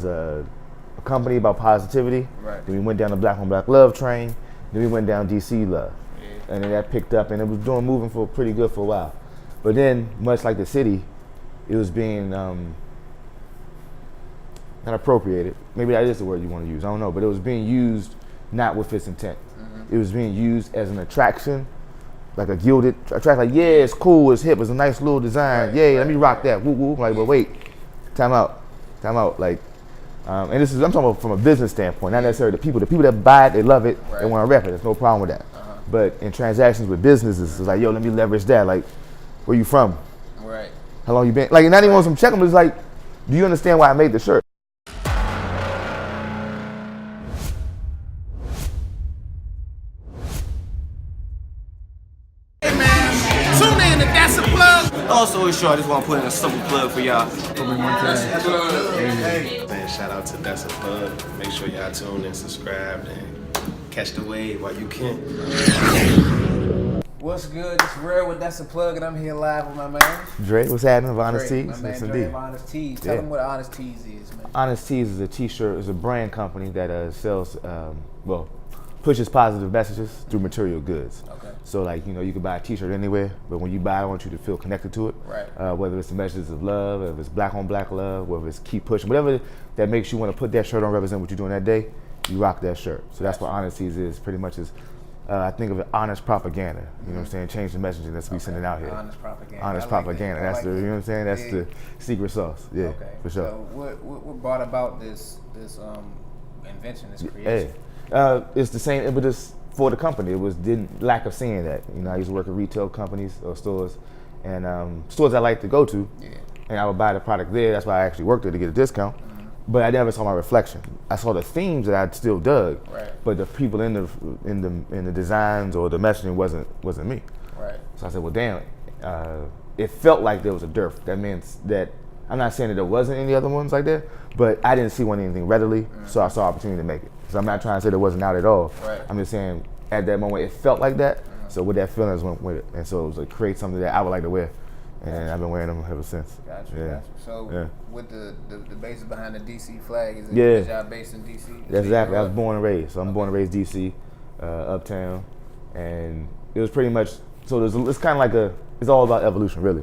A company about positivity. Right. Then we went down the Black on Black Love train. Then we went down DC Love. Yeah. And then that picked up and it was moving for pretty good for a while. But then, much like the city, it was being not appropriated. Maybe that is the word you want to use. I don't know. But it was being used not with its intent. It was being used as an attraction, like a gilded attraction. Like, yeah, it's cool, it's hip, it's a nice little design. Right, Yeah, let me rock that. Woo woo. Like, but wait, time out. Like, and this is, I'm talking about from a business standpoint, not necessarily the people that buy it, they love it, they want to rep it. There's no problem with that. But in transactions with businesses, it's like, yo, let me leverage that. Like, where you from? Right. How long you been? Like, not even on some check 'em, but it's like, do you understand why I made the shirt? Also, sure, I just want to put in a simple plug for y'all. Man, shout out to That's a Plug. Make sure y'all tune in, subscribe, and catch the wave while you can. What's good? It's Real with That's a Plug, and I'm here live with my man Dre, what's happening? Honest Dre, Tees? my man Yes, Dre indeed. of Honest Tees. Tell them what Honest Tees is, man. Honest Tees is a t-shirt, is a brand company that sells, pushes positive messages through material goods. Okay. So like, you know, you can buy a t-shirt anywhere, but when you buy it, I want you to feel connected to it. Right. Whether it's the messages of love, whether it's black on black love, whether it's keep pushing, whatever that makes you want to put that shirt on, represent what you're doing that day, you rock that shirt. So that's what Honest Tees is, pretty much is, I think of it honest propaganda. You know what I'm saying? Change the messaging that's we sending out here. Honest propaganda. Honest propaganda. That. That's the, you know what I'm saying? That's the secret sauce. Yeah, Okay. for sure. So what brought about this invention, this creation? It's the same impetus for the company. It was lack of seeing that. You know, I used to work at retail companies or stores, and stores I like to go to, and I would buy the product there. That's why I actually worked there to get a discount. But I never saw my reflection. I saw the themes that I still dug, but the people in the designs or the messaging wasn't me. Right. So I said, well, damn, it felt like there was a dearth. That means that I'm not saying that there wasn't any other ones like that, but I didn't see anything readily, so I saw opportunity to make it. So I'm not trying to say there wasn't out at all. Right. I'm just saying at that moment it felt like that. So with that feeling, I just went with it, and so it was like create something that I would like to wear, and I've been wearing them ever since. Gotcha. So with the basis behind the DC flag, is y'all based in DC? That's exactly. I was born and raised. So I'm born and raised DC, uptown, and it was pretty much. So it's kind of like it's all about evolution, really.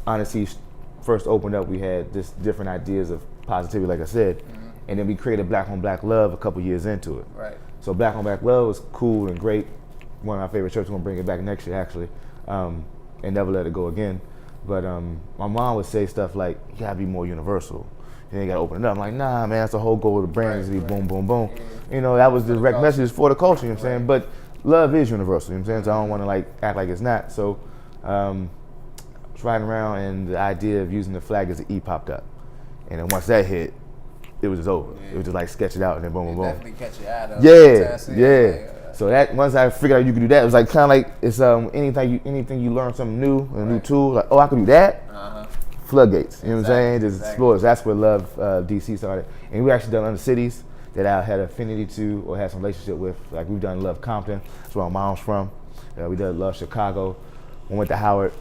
Honestly, first opened up, we had just different ideas of positivity, like I said, and then we created Black on Black Love a couple years into it. Right. So Black on Black Love was cool and great. One of my favorite shirts. We're gonna bring it back next year, actually, and never let it go again. But my mom would say stuff like, "You gotta be more universal. You ain't gotta open it up." I'm like, nah, man, that's the whole goal of the brand is to be boom, boom, boom. Yeah. You know, that was the direct message for the culture. You know what I'm saying? But love is universal. You know what I'm saying? So I don't want to like act like it's not. So I was riding around, and the idea of using the flag as an E popped up, and then once that hit, it was just over. It was just like sketch it out and then boom, boom, boom. Definitely catch your eye though. Yeah. So that once I figured out you could do that, it was like kind of like it's anything you learn something new, a new tool. Like, oh, I can do that. Floodgates. You know what I'm saying? Just explores. That's where Love DC started, and we actually done other cities that I had affinity to or had some relationship with. Like we've done Love Compton. That's where my mom's from. We did Love Chicago. We went to Howard.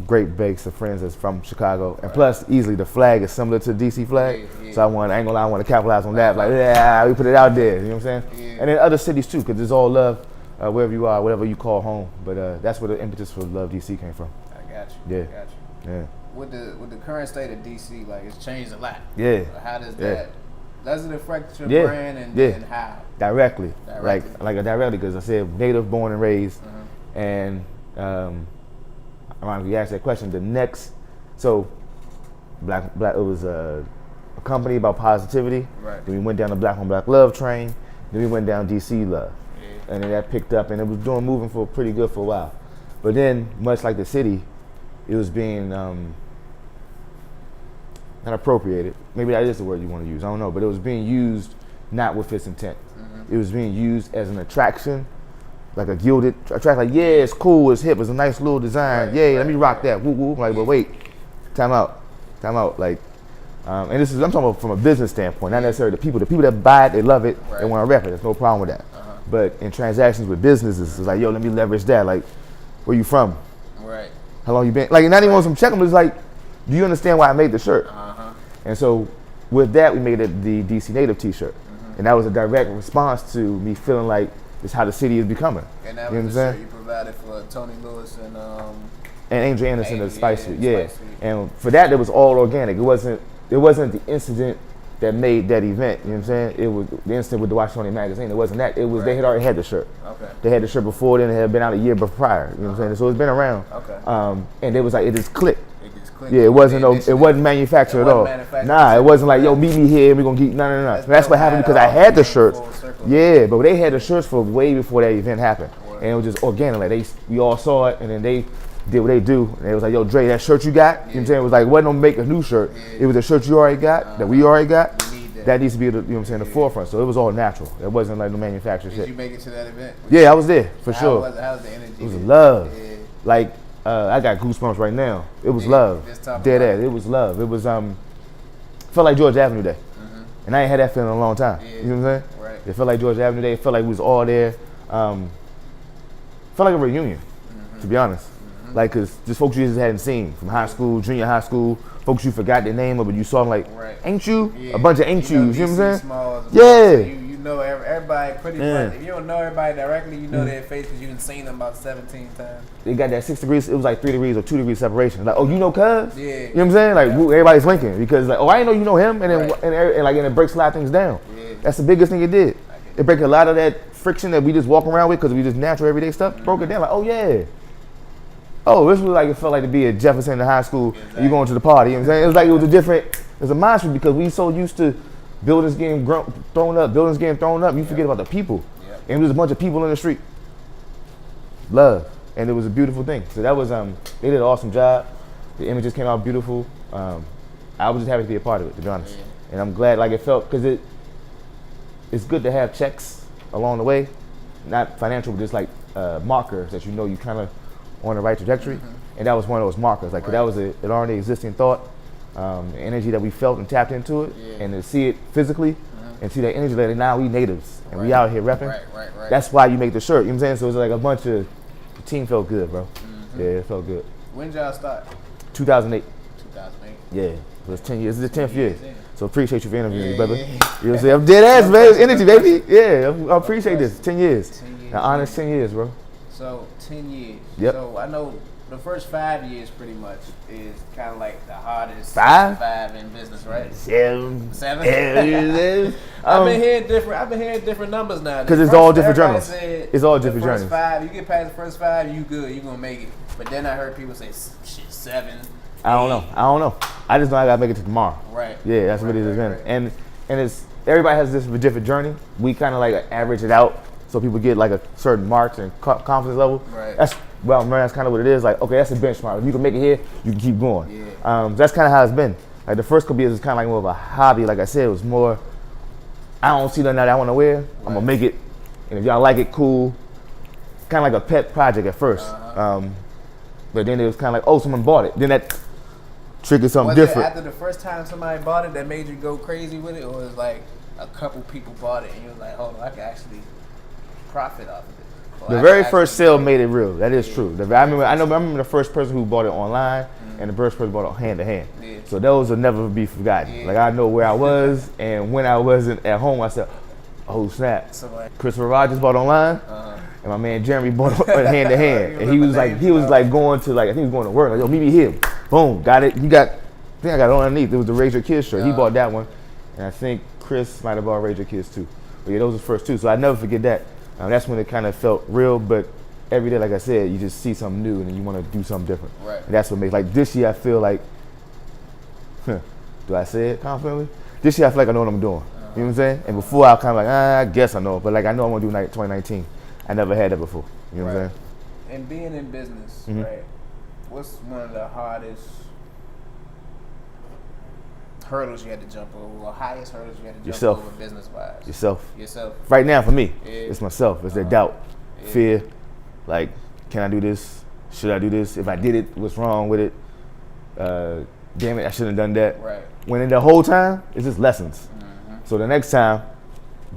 Great base of friends that's from Chicago, and plus easily the flag is similar to the DC flag, so I ain't gonna lie, I want to capitalize on that. Like, we put it out there, you know what I'm saying? And then other cities too, because it's all love wherever you are, whatever you call home. But that's where the impetus for Love DC came from. I got you. Yeah. Yeah. With the current state of DC, like it's changed a lot. Yeah. How does that? Does it affect your brand and how? Directly. Like directly, because I said native, born and raised, and ironically, you asked that question. The next, so Black it was a company about positivity. Right. Then we went down the Black on Black Love train. Then we went down DC Love, and then that picked up, and it was moving for pretty good for a while. But then, much like the city, it was being not appropriated. Maybe that is the word you want to use. I don't know, but it was being used not with its intent. It was being used as an attraction. Like a gilded attraction, like, yeah, it's cool, it's hip, it's a nice little design. Let me rock that. Woo woo. Like, but wait, time out. Like, and this is, I'm talking about from a business standpoint, not necessarily the people that buy it, they love it, they want to rep it. There's no problem with that. But in transactions with businesses, it's like, yo, let me leverage that. Like, where you from? Right. How long you been? Like, not even on some check 'em, but it's like, do you understand why I made the shirt? And so with that, we made it the DC Native T-shirt, and that was a direct response to me feeling like it's how the city is becoming. And that you know was what the I'm shirt you provided for Tony Lewis and Angel Anderson, the Spice Suite, yeah. Spice Suite. And for that, it was all organic. It wasn't the incident that made that event. You know what I'm saying? It was the incident with the Washington magazine. It wasn't that. It was they had already had the shirt. Okay. They had the shirt before then. It had been out a year prior. You know what I'm saying? So it's been around. Okay. And it was like it just clicked. It just clicked. Yeah, it wasn't manufactured at all. Nah, it wasn't like, yo, meet me here and we're gonna get no. That's what happened because I had the shirts. Yeah, but they had the shirts for way before that event happened. And it was just organic. Like we all saw it and then they did what they do. And it was like, yo, Dre, that shirt you got, you know what I'm saying? It was like, wasn't gonna make a new shirt. It was a shirt you already got, that we already got. That needs to be, you know what I'm saying, the forefront. So it was all natural. It wasn't like no manufactured shit. Did you make it to that event? Yeah, I was there, for sure. How was the energy? It was love. Yeah. Like, I got goosebumps right now. It was love. Dead ass. It was love. It was, felt like George Avenue Day. And I ain't had that feeling in a long time. Yeah. You know what I'm saying? Right. It felt like George Avenue Day. It felt like we was all there. Felt like a reunion, to be honest. Like, cause just folks you just hadn't seen from high school, junior high school, folks you forgot their name of, but you saw them like, ain't you? Yeah. A bunch of ain't yous, you know what I'm saying? Smalls, yeah. So you know everybody pretty much. If you don't know everybody directly, you know their face because you've seen them about 17 times. They got that 6 degrees, it was like 3 degrees or 2 degrees separation. Like, oh, you know cuz? Yeah. You know what I'm saying? Like, everybody's linking because like, oh, I didn't know you know him, and then and it breaks a lot of things down. Yeah. That's the biggest thing it did. It break a lot of that friction that we just walk around with because we just natural everyday stuff. Broke it down like, oh yeah. Oh, this was like it felt like to be at Jefferson in high school. Exactly. You going to the party, you know what I'm saying? It was like it was a mindset because we so used to buildings getting thrown up, you forget about the people. Yep. And there was a bunch of people in the street. Love. And it was a beautiful thing. So that was they did an awesome job. The images came out beautiful. I was just happy to be a part of it, to be honest. Yeah. And I'm glad like it felt because it's good to have checks along the way. Not financial, but just like markers that you know you kind of on the right trajectory, and that was one of those markers. Like that was an already existing thought, the energy that we felt and tapped into it, and to see it physically, and see that energy. Like now we natives and we out here repping. Right. That's why you make the shirt. You know what I'm saying? So it's like a bunch of the team felt good, bro. Yeah, it felt good. When did y'all start? 2008. 2008. Yeah, it was 10 years. This is the 10th year. So appreciate you for interviewing me, brother. You know what I'm saying? I'm dead ass, man. It's energy, baby. Yeah, I appreciate this. 10 years. 10 years. An honest 10 years, bro. So 10 years. Yep. So I know the first 5 years pretty much is kind of like the hardest. 5 in business, right? 7. 7. I've been hearing different numbers now. Because it's all different journals. It's all different journals. First 5, you get past the first 5, you good. You gonna make it. But then I heard people say shit 7. I don't know. I just know I gotta make it to tomorrow. Right. Yeah, that's what it is. Right. And it's everybody has this different journey. We kind of like average it out. So people get like a certain marks and confidence level. Right. That's kind of what it is. Like, okay, that's a benchmark. If you can make it here, you can keep going. Yeah. That's kind of how it's been. Like the first couple years was kind of like more of a hobby. Like I said, it was more, I don't see nothing that I want to wear. Right. I'm gonna make it, and if y'all like it, cool. Kind of like a pet project at first. But then it was kind of like, oh, someone bought it. Then that triggered something different. After the first time somebody bought it, that made you go crazy with it, or was like a couple people bought it and you was like, hold on, I can actually profit off of it. The very first sale made it real. That is true. I remember the first person who bought it online and the first person bought it hand to hand. Yeah. So those will never be forgotten. Yeah. Like I know where I was and when I wasn't at home, I said, oh snap. So like, Christopher Rogers bought online and my man Jeremy bought it hand to hand. And he was going to like, I think he was going to work. Like, yo, meet me here. Boom, got it. I think I got it underneath. It was the Raise Your Kids shirt. He bought that one. And I think Chris might have bought Raise Your Kids too. But yeah, those were the first two. So I never forget that. That's when it kind of felt real, but every day, like I said, you just see something new and you want to do something different. Right. And that's what makes, like this year I feel like, do I say it confidently? This year I feel like I know what I'm doing. You know what I'm saying? And before I was kind of like, I guess I know, but like I know I want to do 2019. I never had that before. You know what I'm saying? And being in business, right? What's one of the hardest hurdles you had to jump over, or highest hurdles you had to jump over business-wise? Yourself. Right now for me, it's myself. It's that doubt, fear, like, can I do this? Should I do this? If I did it, what's wrong with it? Damn it, I shouldn't have done that. Right. When in the whole time, it's just lessons. So the next time,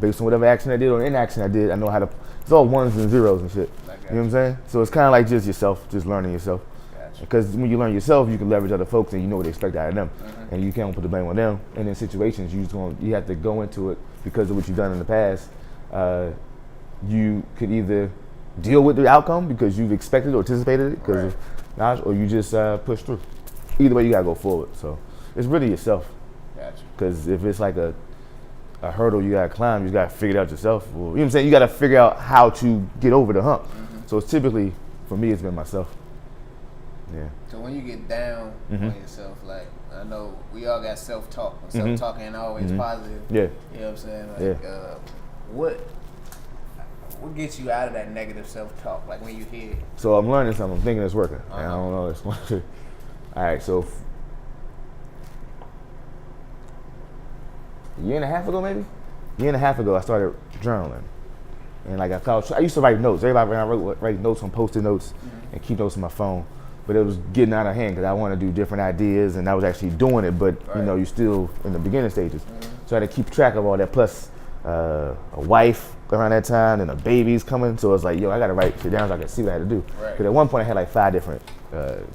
based on whatever action I did or inaction I did, I know how to, it's all ones and zeros and shit. You know what I'm saying? So it's kind of like just yourself, just learning yourself. Because when you learn yourself, you can leverage other folks and you know what they expect out of them. And you can't put the blame on them. And in situations, you have to go into it because of what you've done in the past. You could either deal with the outcome because you've expected or anticipated it because of knowledge, or you just push through. Either way, you gotta go forward. So it's really yourself. Gotcha. Because if it's like a hurdle you gotta climb, you gotta figure it out yourself. Or, you know what I'm saying? You gotta figure out how to get over the hump. So it's typically, for me, it's been myself. Yeah. So when you get down on yourself, like, I know we all got self-talk. Self-talk ain't always positive. Yeah. You know what I'm saying? Like, what gets you out of that negative self-talk? Like when you hear it? So I'm learning something. I'm thinking it's working. And I don't know. It's going to. All right. So a year and a half ago, I started journaling. And like I used to write notes. Everybody write notes on Post-it notes and keep notes on my phone. But it was getting out of hand because I wanted to do different ideas and I was actually doing it. But you know, you're still in the beginning stages. So I had to keep track of all that. Plus a wife around that time and a baby's coming. So it's like, yo, I got to write shit down so I can see what I had to do. Because at one point I had like 5 different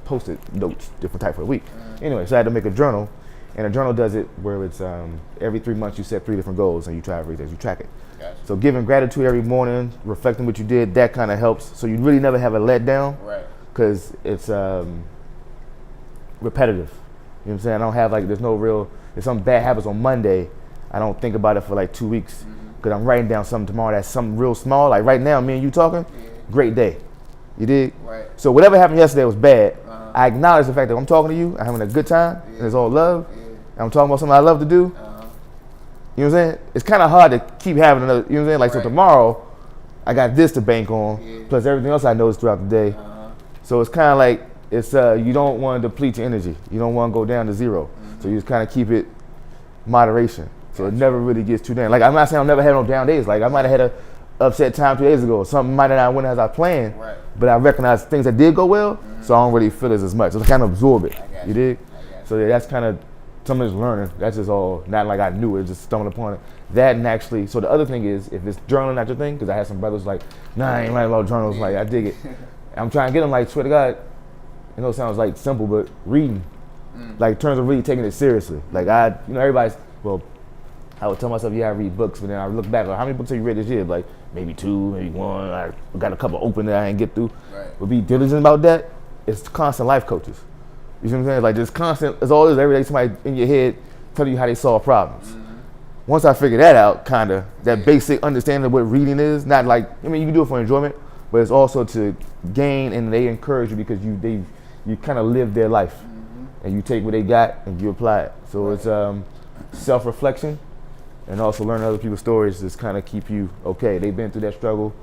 Post-it notes, different type for the week. Anyway, so I had to make a journal. And a journal does it where it's every 3 months you set 3 different goals and you try to reach as you track it. Gotcha. So giving gratitude every morning, reflecting what you did, that kind of helps. So you really never have a letdown. Right. Because it's repetitive. You know what I'm saying? I don't have like, there's no real, if something bad happens on Monday, I don't think about it for like 2 weeks. Because I'm writing down something tomorrow that's something real small. Like right now, me and you talking, great day. You dig? Right. So whatever happened yesterday was bad. I acknowledge the fact that I'm talking to you, I'm having a good time, and it's all love. And I'm talking about something I love to do. You know what I'm saying? It's kind of hard to keep having another, you know what I'm saying? Like, so tomorrow, I got this to bank on, plus everything else I noticed throughout the day. So it's kind of like, it's you don't want to deplete your energy. You don't want to go down to zero. So you just kind of keep it moderation. So it never really gets too down. Like, I'm not saying I'll never have no down days. Like, I might have had a upset time 2 days ago. Something might have not went as I planned, but I recognize things that did go well, so I don't really feel it as much. So I kind of absorb it. You dig? So yeah, that's kind of something that's learning. That's just all, not like I knew it, just stumbled upon it. That and actually, so the other thing is, if it's journaling not your thing, because I had some brothers like, nah, I ain't writing about journals, like, I dig it. I'm trying to get them, like, swear to God, I know it sounds like simple, but reading, like, in terms of really taking it seriously. Like, everybody's, well, I would tell myself, yeah, I read books, but then I look back, like, how many books have you read this year? Like, maybe 2, maybe 1, I got a couple open that I didn't get through. But be diligent about that. It's constant life coaches. You see what I'm saying? Like, just constant, it's all this every day, somebody in your head telling you how they solve problems. Once I figured that out, kind of, that basic understanding of what reading is, not like, I mean, you can do it for enjoyment, but it's also to gain, and they encourage you because you kind of live their life. And you take what they got and you apply it. So it's self-reflection and also learning other people's stories just kind of keep you okay. They've been through that struggle.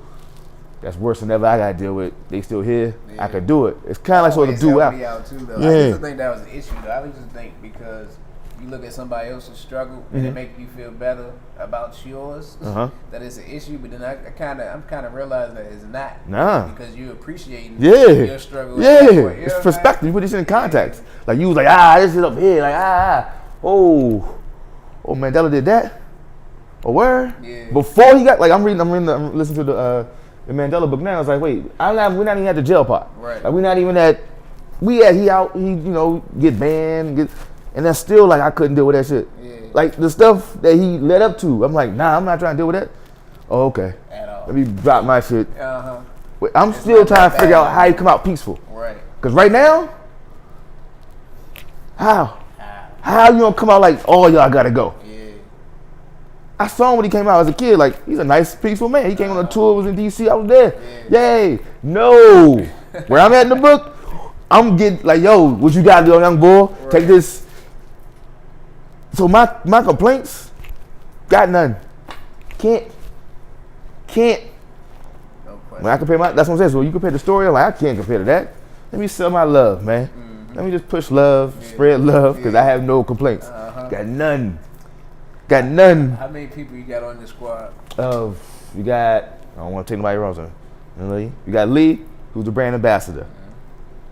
That's worse than ever I got to deal with. They still here. I could do it. It's kind of like sort of do out. Too, though. I used to think that was an issue, though. I used to think because you look at somebody else's struggle and it make you feel better about yours, that it's an issue. But then I'm kind of realizing that it's not. Nah. Because you appreciating your struggle. Yeah. It's perspective. You put this in context. Like you was like, this is up here. Like, oh, Mandela did that. A word. Yeah. Before he got, like, I'm listening to the Mandela book now. I was like, wait, we're not even at the jail part. Right. Like, we're not even at. He get banned, and that's still like I couldn't deal with that shit. Yeah. Like the stuff that he led up to, I'm like, nah, I'm not trying to deal with that. Oh, okay. At all. Let me drop my shit. Wait, I'm still trying to figure out how you come out peaceful. Right. Cause right now, how you gonna come out like, oh, y'all gotta go? I saw him when he came out as a kid. Like, he's a nice, peaceful man. He came on a tour, was in D.C. I was there. Yay. No. Where I'm at in the book, I'm getting like, yo, what you got to do, young boy? Right. Take this. So my complaints, got none. Can't. No question. When I compare that's what I'm saying. So you compare the story, I'm like, I can't compare to that. Let me sell my love, man. Let me just push love, spread love, because I have no complaints. Got none. How many people you got on this squad? You got, I don't want to take nobody wrong, so you got Lee, who's the brand ambassador.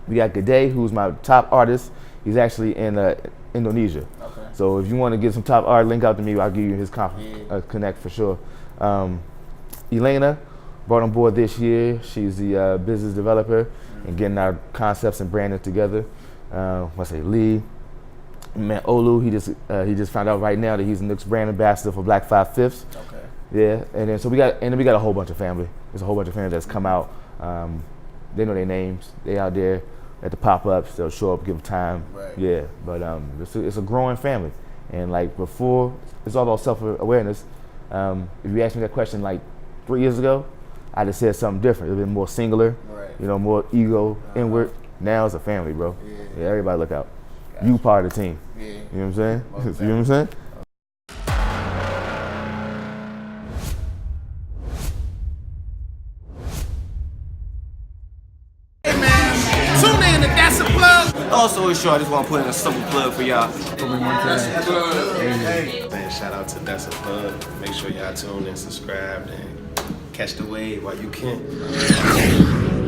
We got Gade, who's my top artist. He's actually in Indonesia. Okay. So if you want to get some top art, link out to me. I'll give you his connect for sure. Elena brought on board this year. She's the business developer. and getting our concepts and branding together. Lee, man, Olu, he just found out right now that he's the next brand ambassador for Black 5/5. Okay. Yeah, and then we got a whole bunch of family. There's a whole bunch of family that's come out. They know their names. They out there at the pop-ups. They'll show up, give them time. Right. Yeah, but it's a growing family. And like before, it's all about self-awareness. If you asked me that question like 3 years ago, I'd have said something different. It'd been more singular, Right. More ego, inward. Now it's a family, bro. Yeah, everybody look out. You part of the team. Yeah. You know what I'm saying? Most You know what I'm saying? Tune in to That's a Plug. Also, sure, I just want to put in a simple plug for y'all. Man, shout out to That's a Plug. Make sure y'all tune in, subscribe, and catch the wave while you can.